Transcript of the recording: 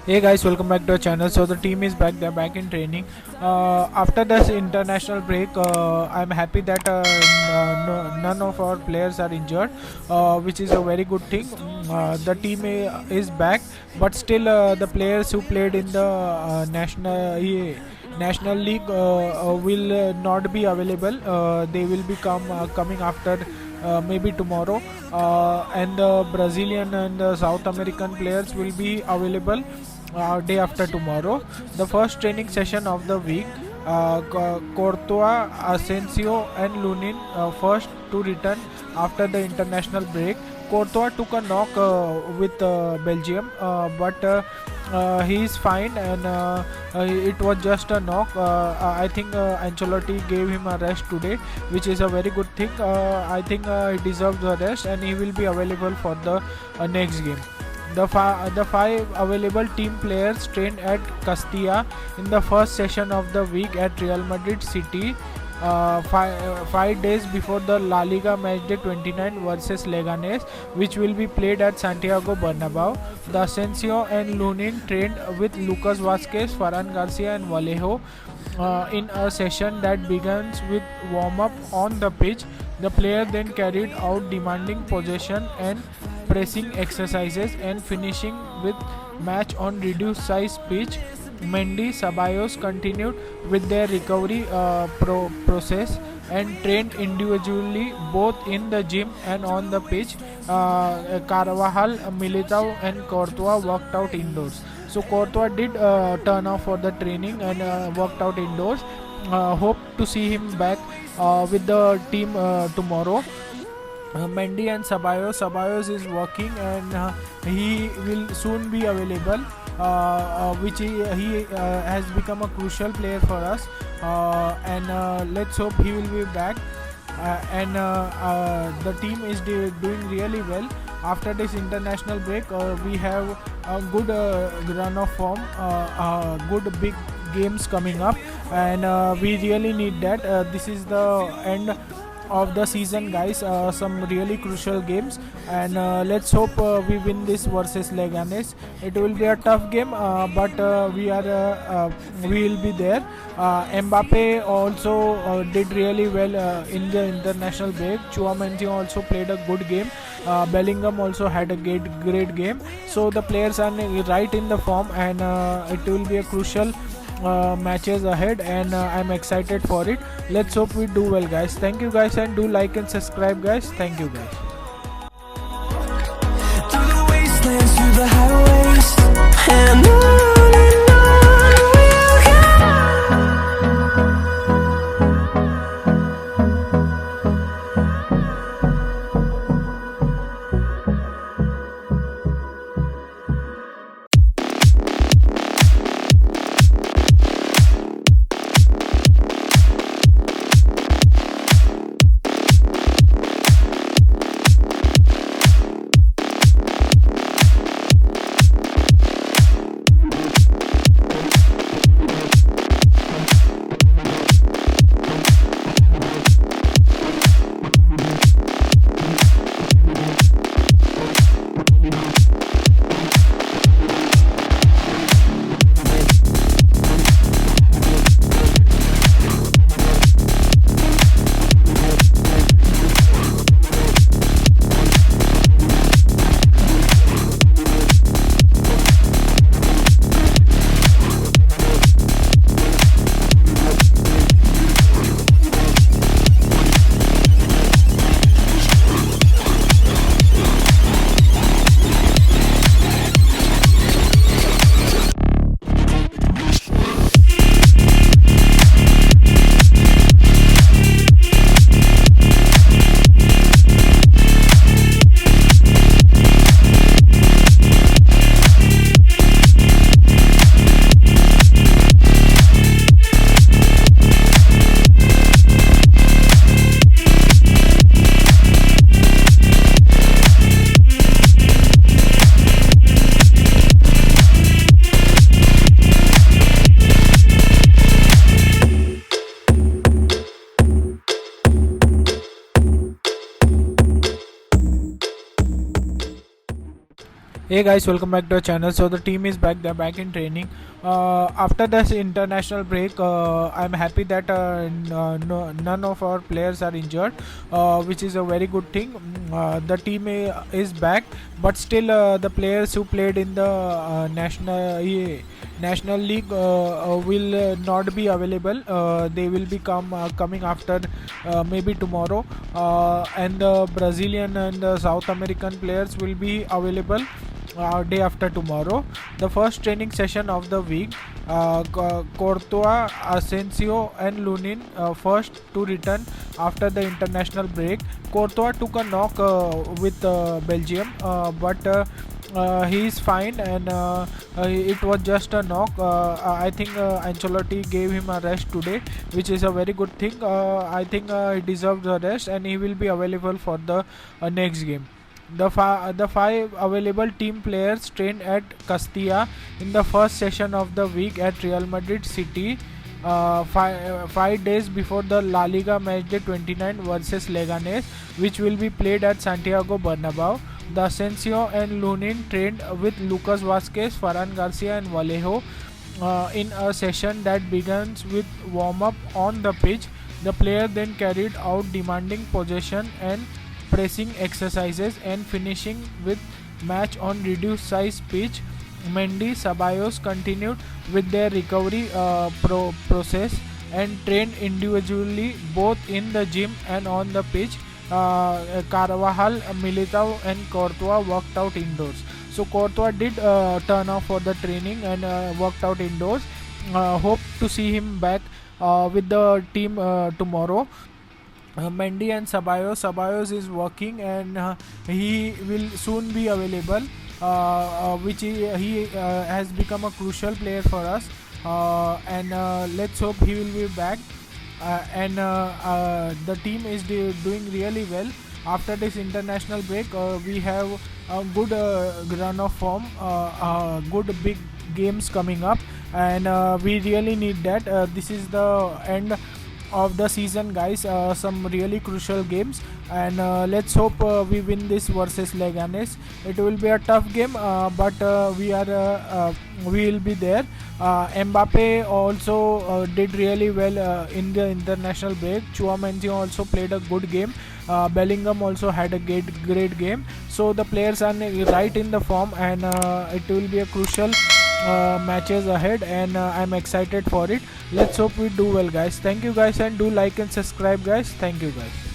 Hey guys, welcome back to our channel. So the team is back. They're back in training. After this international break, I'm happy that none of our players are injured, which is a very good thing. The team is back, but still the players who played in the national league will not be available. They will be coming after maybe tomorrow, and the Brazilian and the South American players will be available day after tomorrow. The first training session of the week. Courtois, Asensio, and Lunin first to return after the international break. Courtois took a knock with Belgium, but he is fine, and it was just a knock. I think Ancelotti gave him a rest today, which is a very good thing. I think he deserves the rest, and he will be available for the next game. The five available team players trained at Castilla in the first session of the week at Real Madrid City, 5 days before the La Liga matchday 29 versus Leganes, which will be played at Santiago Bernabeu. The Asensio and Lunin trained with Lucas Vazquez, Ferran Garcia, and Vallejo in a session that begins with warm-up on the pitch. The player then carried out demanding possession and pressing exercises and finishing with match on reduced size pitch. Mendy Ceballos continued with their recovery process and trained individually both in the gym and on the pitch. Carvajal, Militao, and Courtois worked out indoors. So Courtois did turn off for the training and worked out indoors. Hope to see him back with the team tomorrow. Mendy and Ceballos is working, and he will soon be available, which he has become a crucial player for us, and let's hope he will be back. And the team is doing really well. After this international break, we have a good run of form, good big games coming up, and we really need that. This is the end of the season, guys. Some really crucial games, and let's hope we win this versus Leganes. It will be a tough game, but we will be there. Mbappe also did really well in the international break. Chouameni also played a good game. Bellingham also had a great game. So the players are right in the form, and it will be a crucial matches ahead, and I'm excited for it. Let's hope we do well, guys. Thank you guys, and do like and subscribe, guys. Thank you, guys. Through the wastelands, through the highways, and on. Hey guys, welcome back to our channel. So the team is back. They're back in training. After this international break, I'm happy that none of our players are injured, which is a very good thing. The team is back, but still the players who played in the national league will not be available. They will be coming after maybe tomorrow, and the Brazilian and the South American players will be available day after tomorrow. The first training session of the week, Courtois, Asensio and Lunin first to return after the international break. Courtois took a knock with Belgium, but he is fine, and it was just a knock. I think Ancelotti gave him a rest today, which is a very good thing. I think he deserves a rest, and he will be available for the next game. The five available team players trained at Castilla in the first session of the week at Real Madrid City, 5 days before the La Liga matchday 29 versus Leganes, which will be played at Santiago Bernabeu. The Asensio and Lunin trained with Lucas Vazquez, Ferran Garcia and Vallejo in a session that begins with warm-up on the pitch. The player then carried out demanding possession and pressing exercises and finishing with match on reduced size pitch. Mendy, Ceballos continued with their recovery process and trained individually both in the gym and on the pitch. Carvajal, Militao and Courtois worked out indoors. So Courtois did turn off for the training and worked out indoors. Hope to see him back with the team tomorrow. Mendy and Ceballos is working, and he will soon be available, which he has become a crucial player for us, and let's hope he will be back. And the team is doing really well. After this international break, we have a good run of form, good big games coming up, and we really need that. This is the end of the season, guys. Some really crucial games, and let's hope we win this versus Leganes. It will be a tough game, but we will be there. Mbappe also did really well in the international break. Chouameni also played a good game. Bellingham also had a great game. So the players are right in the form, and it will be a crucial matches ahead, and I'm excited for it. Let's hope we do well, guys. Thank you guys, and do like and subscribe, guys. Thank you, guys.